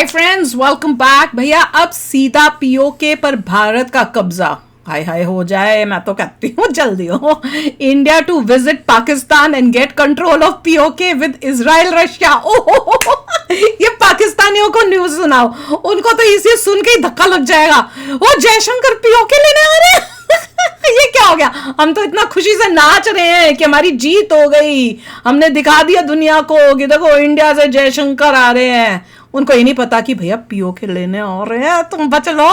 Hi friends, welcome back. भैया अब सीधा पीओके पर भारत का कब्जा हाय हाय हो जाए, मैं तो कहती हूँ जल्दी हो। India to visit Pakistan and get control of POK with Israel Russia. ये पाकिस्तानियों को न्यूज सुनाओ, उनको तो इसे सुन के ही धक्का लग जाएगा। वो जयशंकर पीओके लेने आ रहे हैं। ये क्या हो गया? हम तो इतना खुशी से नाच रहे हैं कि हमारी जीत हो गई, हमने दिखा दिया दुनिया को कि देखो इंडिया से जयशंकर आ रहे हैं। उनको ये नहीं पता कि भैया पीओके लेने आ रहे हैं, तुम बच लो।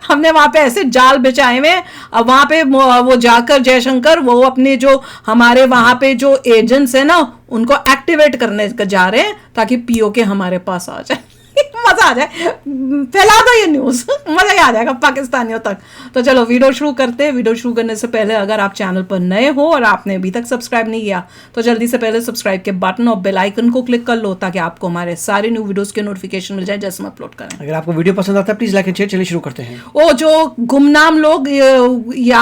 हमने वहां पे ऐसे जाल बिछाए हुए। अब वहां पे वो जाकर जयशंकर वो अपने जो हमारे वहां पे जो एजेंट्स है ना, उनको एक्टिवेट करने जा रहे हैं ताकि पीओके हमारे पास आ जाए। मजा आ जाए, फैला दो ये न्यूज, मजा ही आ जाएगा पाकिस्तानियों तक। तो चलो वीडियो शुरू करते हैं। वीडियो शुरू करने से पहले अगर आप चैनल पर नए हो और आपने अभी तक सब्सक्राइब नहीं किया तो जल्दी से पहले सब्सक्राइब के बटन और बेल आइकन को क्लिक कर लो ताकि आपको हमारे सारे न्यू वीडियोस के नोटिफिकेशन मिल जाए जैसे हम अपलोड करें। अगर आपको वीडियो पसंद आता है प्लीज लाइक एंड शेयर। चलिए शुरू करते हैं। वो जो गुमनाम लोग या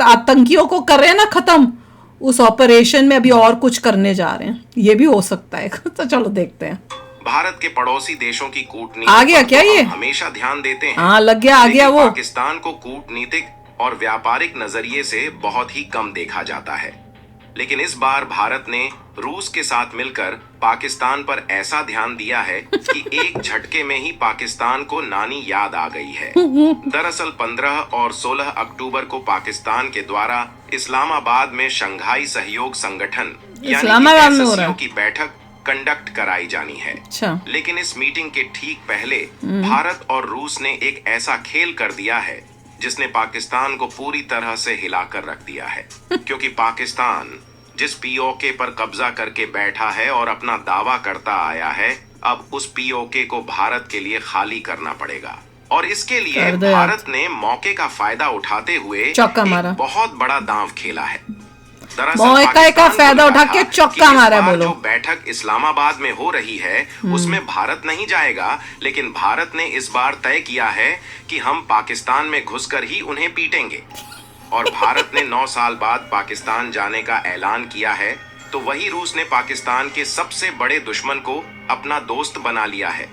आतंकियों को कर रहे हैं ना खत्म, उस ऑपरेशन में अभी और कुछ करने जा रहे हैं, ये भी हो सकता है। तो चलो देखते हैं। भारत के पड़ोसी देशों की कूटनीति आ गया क्या ये? हमेशा ध्यान देते हैं। हाँ लग गया, आ गया वो। पाकिस्तान को कूटनीतिक और व्यापारिक नजरिए से बहुत ही कम देखा जाता है, लेकिन इस बार भारत ने रूस के साथ मिलकर पाकिस्तान पर ऐसा ध्यान दिया है कि एक झटके में ही पाकिस्तान को नानी याद आ गई है। दरअसल 15 और 16 अक्टूबर को पाकिस्तान के द्वारा इस्लामाबाद में शंघाई सहयोग संगठन यानी की बैठक कंडक्ट कराई जानी है। अच्छा। लेकिन इस मीटिंग के ठीक पहले भारत और रूस ने एक ऐसा खेल कर दिया है जिसने पाकिस्तान को पूरी तरह से हिलाकर रख दिया है। क्योंकि पाकिस्तान जिस पीओके पर कब्जा करके बैठा है और अपना दावा करता आया है, अब उस पीओके को भारत के लिए खाली करना पड़ेगा। और इसके लिए भारत ने मौके का फायदा उठाते हुए एक बहुत बड़ा दांव खेला है। मौके का फायदा उठा के चौका मारा। बोलो। जो बैठक इस्लामाबाद में हो रही है उसमें भारत नहीं जाएगा, लेकिन भारत ने इस बार तय किया है कि हम पाकिस्तान में घुसकर ही उन्हें पीटेंगे। और भारत ने 9 साल बाद पाकिस्तान जाने का ऐलान किया है, तो वही रूस ने पाकिस्तान के सबसे बड़े दुश्मन को अपना दोस्त बना लिया है।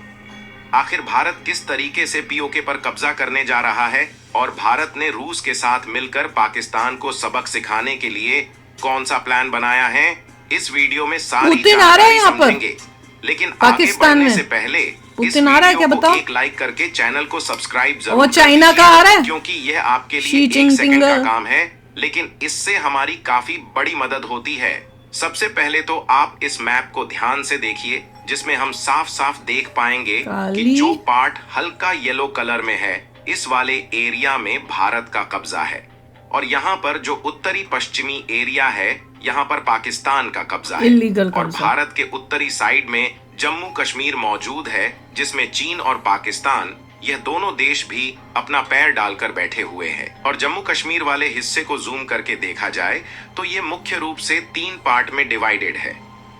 आखिर भारत किस तरीके से पीओके पर कब्जा करने जा रहा है और भारत ने रूस के साथ मिलकर पाकिस्तान को सबक सिखाने के लिए कौन सा प्लान बनाया है, इस वीडियो में सारी जानकारी समझेंगे। लेकिन आगे बढ़ने से पहले इस वीडियो को एक लाइक करके चैनल को सब्सक्राइब जरूर वो चाइना का आ रहा है, क्योंकि यह आपके लिए 1 सेकंड का काम है, लेकिन इससे हमारी काफी बड़ी मदद होती है। सबसे पहले तो आप इस मैप को ध्यान से देखिए, जिसमें हम साफ साफ देख पाएंगे कि जो पार्ट हल्का येलो कलर में है, इस वाले एरिया में भारत का कब्जा है। और यहाँ पर जो उत्तरी पश्चिमी एरिया है, यहाँ पर पाकिस्तान का कब्जा है। और भारत के उत्तरी साइड में जम्मू कश्मीर मौजूद है, जिसमें चीन और पाकिस्तान यह दोनों देश भी अपना पैर डालकर बैठे हुए हैं। और जम्मू कश्मीर वाले हिस्से को जूम करके देखा जाए तो ये मुख्य रूप से 3 पार्ट में डिवाइडेड है।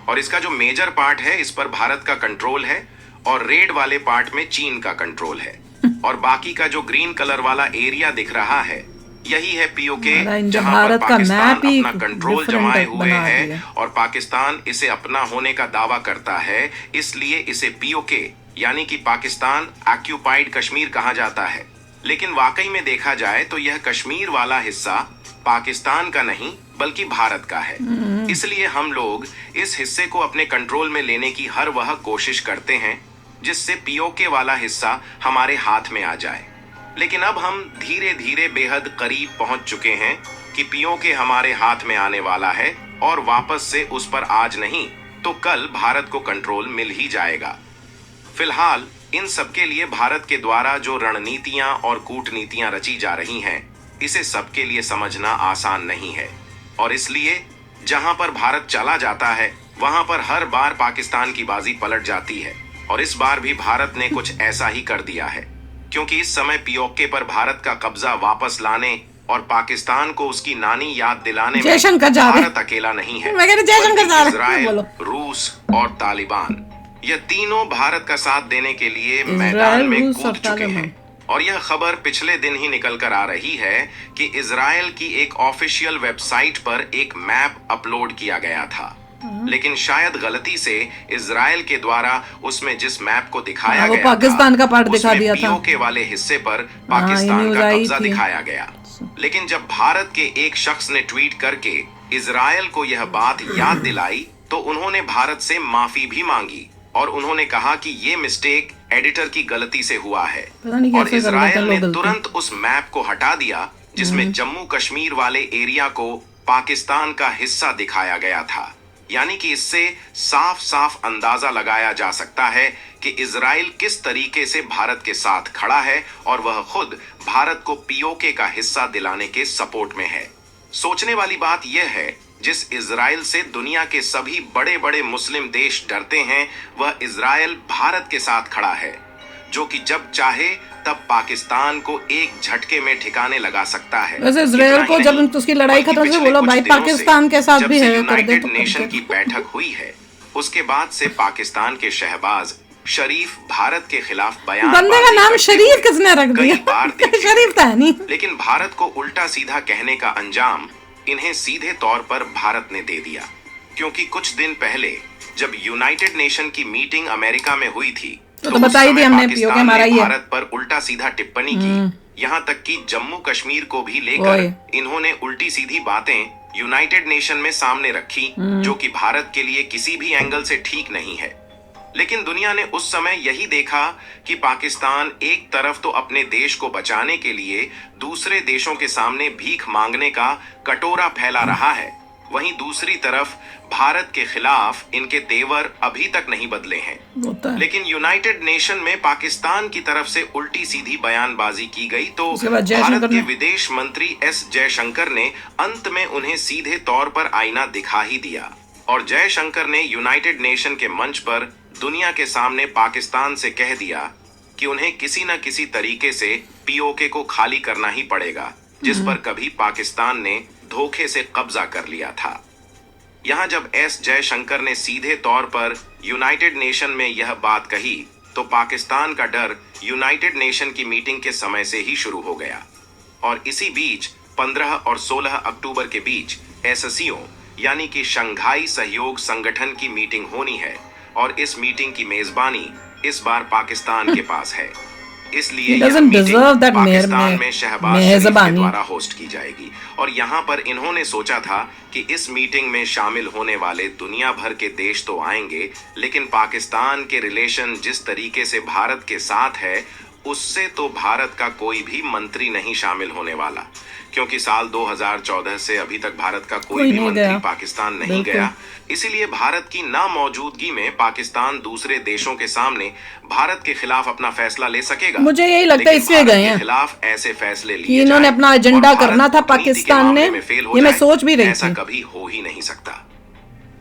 और इसका जो मेजर पार्ट है, इस पर भारत का कंट्रोल है, और रेड वाले पार्ट में चीन का कंट्रोल है। और बाकी का जो ग्रीन कलर वाला एरिया दिख रहा है, यही है पीओके, जहां पर पाकिस्तान अपना कंट्रोल जमाए हुए है और पाकिस्तान इसे अपना होने का दावा करता है, इसलिए इसे पीओके यानी कि पाकिस्तान ऑक्यूपाइड कश्मीर कहा जाता है। लेकिन वाकई में देखा जाए तो यह कश्मीर वाला हिस्सा पाकिस्तान का नहीं बल्कि भारत का है। इसलिए हम लोग इस हिस्से को अपने कंट्रोल में लेने की हर वह कोशिश करते हैं जिससे पीओके वाला हिस्सा हमारे हाथ में आ जाए। लेकिन अब हम धीरे धीरे बेहद करीब पहुंच चुके हैं कि पीओके हमारे हाथ में आने वाला है, और वापस से उस पर आज नहीं तो कल भारत को कंट्रोल मिल ही जाएगा। फिलहाल इन सब के लिए भारत के द्वारा जो रणनीतियां और कूटनीतियां रची जा रही हैं, इसे सबके लिए समझना आसान नहीं है। और इसलिए जहां पर भारत चला जाता है वहां पर हर बार पाकिस्तान की बाजी पलट जाती है। और इस बार भी भारत ने कुछ ऐसा ही कर दिया है, क्योंकि इस समय पीओके पर भारत का कब्जा वापस लाने और पाकिस्तान को उसकी नानी याद दिलाने में भारत अकेला नहीं है। इजराइल, रूस और तालिबान, यह तीनों भारत का साथ देने के लिए मैदान में कूद चुके हैं। और यह खबर पिछले दिन ही निकल कर आ रही है कि इजराइल की एक ऑफिशियल वेबसाइट पर एक मैप अपलोड किया गया था, लेकिन शायद गलती से इजराइल के द्वारा उसमें जिस मैप को दिखाया वो गया पाकिस्तान था, का पार्ट दिखा उसमें दिया था। पीओके वाले हिस्से पर ये पाकिस्तान न्यूज़ का आई कब्जा थी। दिखाया गया। लेकिन जब भारत के एक शख्स ने ट्वीट करके इजराइल को यह बात याद दिलाई तो उन्होंने भारत से माफी भी मांगी और उन्होंने कहा कि ये मिस्टेक एडिटर की गलती से हुआ है। पता नहीं और कैसे कर लेते इजराइल हैं ने लोग गलती। तुरंत उस मैप को हटा दिया जिसमें जम्मू कश्मीर वाले एरिया को पाकिस्तान का हिस्सा दिखाया गया था। यानी कि इससे साफ साफ अंदाजा लगाया जा सकता है कि इजराइल किस तरीके से भारत के साथ खड़ा है और वह खुद भारत को पीओके का हिस्सा दिलाने के सपोर्ट में है। सोचने वाली बात यह है, जिस इजराइल से दुनिया के सभी बड़े बड़े मुस्लिम देश डरते हैं, वह इजराइल भारत के साथ खड़ा है, जो कि जब चाहे तब पाकिस्तान को एक झटके में ठिकाने लगा सकता है। वैसे इजराइल को जब उसकी लड़ाई खत्म हुई, बोला भाई पाकिस्तान के साथ भी है कर दे तो नेशन की बैठक हुई है, उसके बाद से पाकिस्तान के शहबाज शरीफ भारत के खिलाफ बयान बंदे का नाम शरीफ किसने रख दिया? शरीफ था नहीं। लेकिन भारत को उल्टा सीधा कहने का अंजाम इन्हें सीधे तौर पर भारत ने दे दिया, क्योंकि कुछ दिन पहले जब यूनाइटेड नेशन की मीटिंग अमेरिका में हुई थी तो बताई थी हमने पीओके हमारा ही है। भारत पर उल्टा सीधा टिप्पणी की, यहाँ तक कि जम्मू कश्मीर को भी लेकर इन्होंने उल्टी सीधी बातें यूनाइटेड नेशन में सामने रखी, जो कि भारत के लिए किसी भी एंगल से ठीक नहीं है। लेकिन दुनिया ने उस समय यही देखा कि पाकिस्तान एक तरफ तो अपने देश को बचाने के लिए दूसरे देशों के सामने भीख मांगने का कटोरा फैला रहा है, वहीं दूसरी तरफ भारत के खिलाफ इनके तेवर अभी तक नहीं बदले हैं। लेकिन यूनाइटेड नेशन में पाकिस्तान की तरफ से उल्टी सीधी बयानबाजी की गई तो भारत के विदेश मंत्री एस जयशंकर ने अंत में उन्हें सीधे तौर पर आईना दिखा ही दिया। और जयशंकर ने यूनाइटेड नेशन के मंच पर दुनिया के सामने पाकिस्तान से कह दिया कि उन्हें किसी न किसी तरीके से पीओके को खाली करना ही पड़ेगा, जिस पर कभी पाकिस्तान ने धोखे से कब्जा कर लिया था। यहाँ जब एस जयशंकर ने सीधे तौर पर यूनाइटेड नेशन में यह बात कही तो पाकिस्तान का डर यूनाइटेड नेशन की मीटिंग के समय से ही शुरू हो गया। और इसी बीच 15 और 16 अक्टूबर के बीच एससीओ यानी कि शंघाई सहयोग संगठन की मीटिंग होनी है और इस मीटिंग की मेजबानी इस बार पाकिस्तान के पास है। इसलिए यह मीटिंग पाकिस्तान में शहबाज शरीफ के द्वारा होस्ट की जाएगी। और यहाँ पर इन्होंने सोचा था कि इस मीटिंग में शामिल होने वाले दुनिया भर के देश तो आएंगे, लेकिन पाकिस्तान के रिलेशन जिस तरीके से भारत के साथ है उससे तो भारत का कोई भी मंत्री नहीं शामिल होने वाला, क्योंकि साल 2014 से अभी तक भारत का कोई भी मंत्री पाकिस्तान नहीं गया। इसीलिए भारत की ना मौजूदगी में पाकिस्तान दूसरे देशों के सामने भारत के खिलाफ अपना फैसला ले सकेगा। मुझे यही लगता है इसलिए गए हैं, खिलाफ ऐसे फैसले लिए इन्होंने अपना एजेंडा करना था पाकिस्तान ने, ये मैं सोच भी रही थी। ऐसा कभी हो ही नहीं सकता।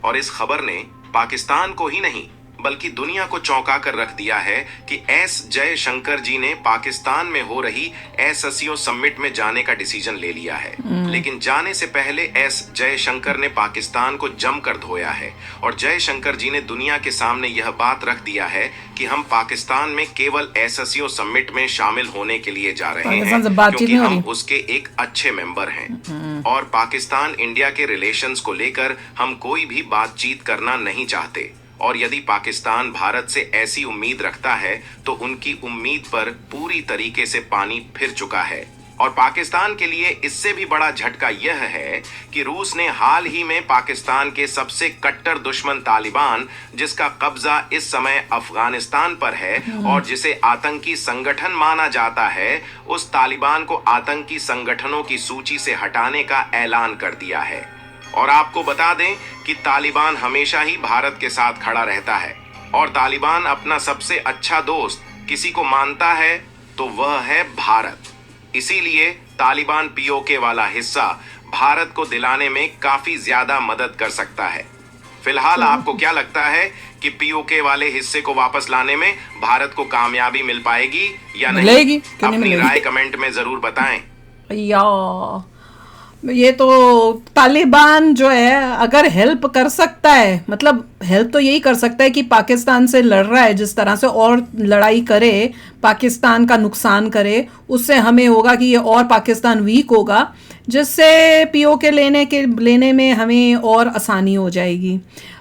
और इस खबर ने पाकिस्तान को ही नहीं बल्कि दुनिया को चौंका कर रख दिया है कि एस जयशंकर जी ने पाकिस्तान में हो रही एससीओ समिट में जाने का डिसीजन ले लिया है। लेकिन जाने से पहले एस जयशंकर ने पाकिस्तान को जमकर धोया है और जयशंकर जी ने दुनिया के सामने यह बात रख दिया है कि हम पाकिस्तान में केवल एससीओ समिट में शामिल होने के लिए जा रहे हैं क्योंकि हम उसके एक अच्छे मेंबर हैं और पाकिस्तान इंडिया के रिलेशंस को लेकर हम कोई भी बातचीत करना नहीं चाहते। और यदि पाकिस्तान भारत से ऐसी उम्मीद रखता है तो उनकी उम्मीद पर पूरी तरीके से पानी फिर चुका है। और पाकिस्तान के लिए इससे भी बड़ा झटका यह है कि रूस ने हाल ही में पाकिस्तान के सबसे कट्टर दुश्मन तालिबान, जिसका कब्जा इस समय अफगानिस्तान पर है और जिसे आतंकी संगठन माना जाता है, उस तालिबान को आतंकी संगठनों की सूची से हटाने का ऐलान कर दिया है। और आपको बता दें कि तालिबान हमेशा ही भारत के साथ खड़ा रहता है और तालिबान अपना सबसे अच्छा दोस्त किसी को मानता है तो वह है भारत। इसीलिए तालिबान पीओके वाला हिस्सा भारत को दिलाने में काफी ज्यादा मदद कर सकता है। फिलहाल आपको क्या लगता है कि पीओके वाले हिस्से को वापस लाने में भारत को कामयाबी मिल पाएगी या नहीं? अपनी राय कमेंट में जरूर बताएं। ये तो तालिबान जो है अगर हेल्प कर सकता है, मतलब हेल्प तो यही कर सकता है कि पाकिस्तान से लड़ रहा है जिस तरह से, और लड़ाई करे, पाकिस्तान का नुकसान करे, उससे हमें होगा कि ये और पाकिस्तान वीक होगा, जिससे पीओके लेने में हमें और आसानी हो जाएगी।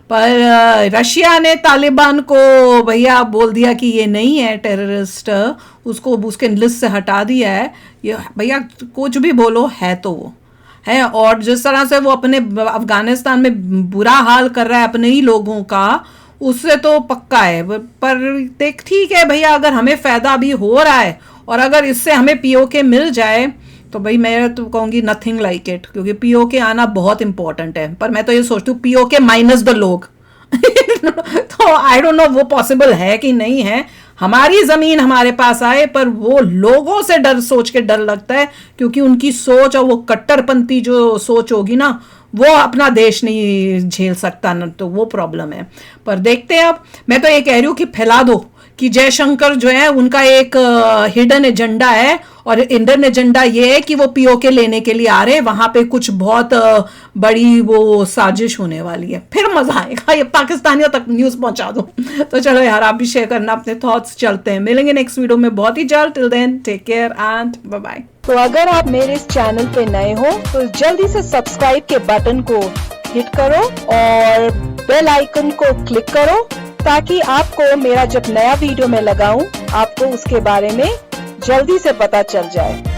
पर रशिया ने तालिबान को भैया बोल दिया कि ये नहीं है टेररिस्ट, उसको उसके लिस्ट से हटा दिया है। ये भैया कुछ भी बोलो, है तो वो है। और जिस तरह से वो अपने अफगानिस्तान में बुरा हाल कर रहा है अपने ही लोगों का, उससे तो पक्का है। पर देख ठीक है भैया, अगर हमें फायदा भी हो रहा है और अगर इससे हमें पीओके मिल जाए तो भाई मैं तो कहूँगी नथिंग लाइक इट, क्योंकि पीओके आना बहुत इंपॉर्टेंट है। पर मैं तो ये सोचती हूँ पीओके माइनस द लोग तो आई डोंट नो वो पॉसिबल है कि नहीं है। हमारी जमीन हमारे पास आए, पर वो लोगों से डर सोच के डर लगता है, क्योंकि उनकी सोच और वो कट्टरपंथी जो सोच होगी ना, वो अपना देश नहीं झेल सकता ना, तो वो प्रॉब्लम है। पर देखते हैं। अब मैं तो ये कह रही हूँ कि फैला दो कि जयशंकर जो है उनका एक हिडन एजेंडा है, और हिडन एजेंडा ये है कि वो पीओके लेने के लिए आ रहे हैं, वहां पे कुछ बहुत बड़ी वो साजिश होने वाली है, फिर मजा आएगा। ये पाकिस्तानियों तक न्यूज पहुंचा दो। तो चलो यार, आप भी शेयर करना अपने थॉट्स। चलते हैं, मिलेंगे नेक्स्ट वीडियो में बहुत ही जल्द। Till then take care and bye bye. तो अगर आप मेरे इस चैनल पे नए हो तो जल्दी से सब्सक्राइब के बटन को हिट करो और बेल आइकन को क्लिक करो, ताकि आपको मेरा जब नया वीडियो मैं लगाऊं आपको उसके बारे में जल्दी से पता चल जाए।